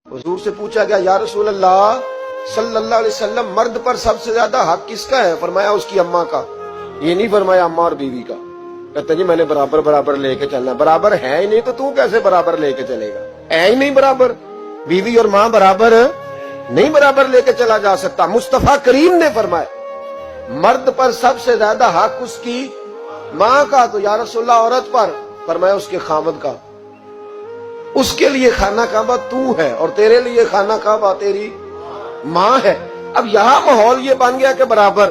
हुजूर से पूछा गया, या रसूल अल्लाह सल्लल्लाहु अलैहि वसल्लम, मर्द पर सबसे ज्यादा हक किसका है? फरमाया उसकी अम्मा का। ये नहीं फरमाया अम्मा और बीवी का। कहते जी मैंने बराबर बराबर लेके चलना। बराबर है ही नहीं तो तू कैसे बराबर लेके चलेगा? है ही नहीं बराबर। बीवी और माँ बराबर नहीं, बराबर लेके चला जा सकता। मुस्तफा करीम ने फरमाया मर्द पर सबसे ज्यादा हक उसकी माँ का। तो या रसूलल्लाह औरत पर? फरमाया उसके खामद का। उसके लिए खाना काबा तू है और तेरे लिए खाना काबा तेरी माँ है। अब यहाँ माहौल ये बन गया कि बराबर।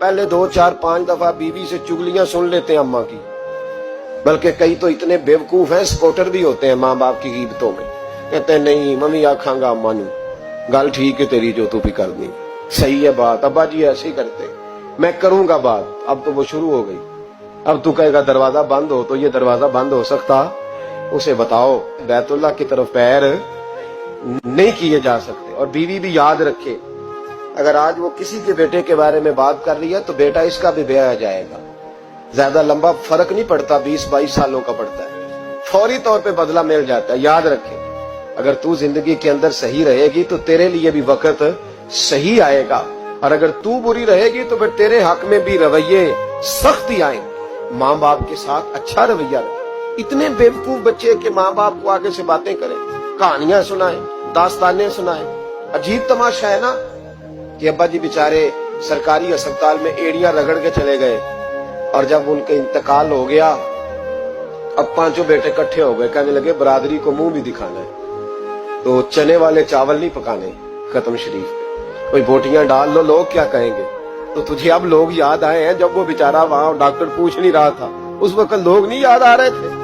पहले 2, 4, 5 दफा बीवी से चुगलियां सुन लेते हैं अम्मा की, बल्कि कई तो इतने बेवकूफ हैं, सपोर्टर भी होते हैं माँ बाप की गिबतों में। कहते हैं नहीं मम्मी आखांगा अम्मा नू, गल ठीक है तेरी जो तू भी करनी, सही है बात, अब्बा जी ऐसे ही करते, मैं करूंगा बात। अब तो वो शुरू हो गई। अब तू कहेगा दरवाजा बंद हो, तो ये दरवाजा बंद हो सकता? उसे बताओ बैतुल्लाह की तरफ पैर नहीं किए जा सकते। और बीवी भी याद रखे, अगर आज वो किसी के बेटे के बारे में बात कर रही है तो बेटा इसका भी ब्याह जाएगा। ज्यादा लंबा फर्क नहीं पड़ता, 20-22 सालों का पड़ता है, फौरी तौर पे बदला मिल जाता है। याद रखे, अगर तू जिंदगी के अंदर सही रहेगी तो तेरे लिए भी वक्त सही आएगा, और अगर तू बुरी रहेगी तो फिर तेरे हक में भी रवैये सख्त ही आएंगे। माँ बाप के साथ अच्छा रवैया रहे। इतने बेवकूफ बच्चे के माँ बाप को आगे से बातें करें, कहानियां सुनाएं, दास्तानें सुनाएं। अजीब तमाशा है ना कि अब्बा जी बेचारे सरकारी अस्पताल में एड़ियां रगड़ के चले गए, और जब उनका इंतकाल हो गया अब 5 बेटे इकट्ठे हो गए, कहने लगे बरादरी को मुंह भी दिखाना है तो चने वाले चावल नहीं पकाने खत्म शरीफ पे, कोई बोटियां डाल लो, लोग क्या कहेंगे? तो तुझे अब लोग याद आए हैं जब वो बेचारा वहां डॉक्टर पूछ नहीं रहा था, उस वक्त लोग नहीं याद आ रहे थे?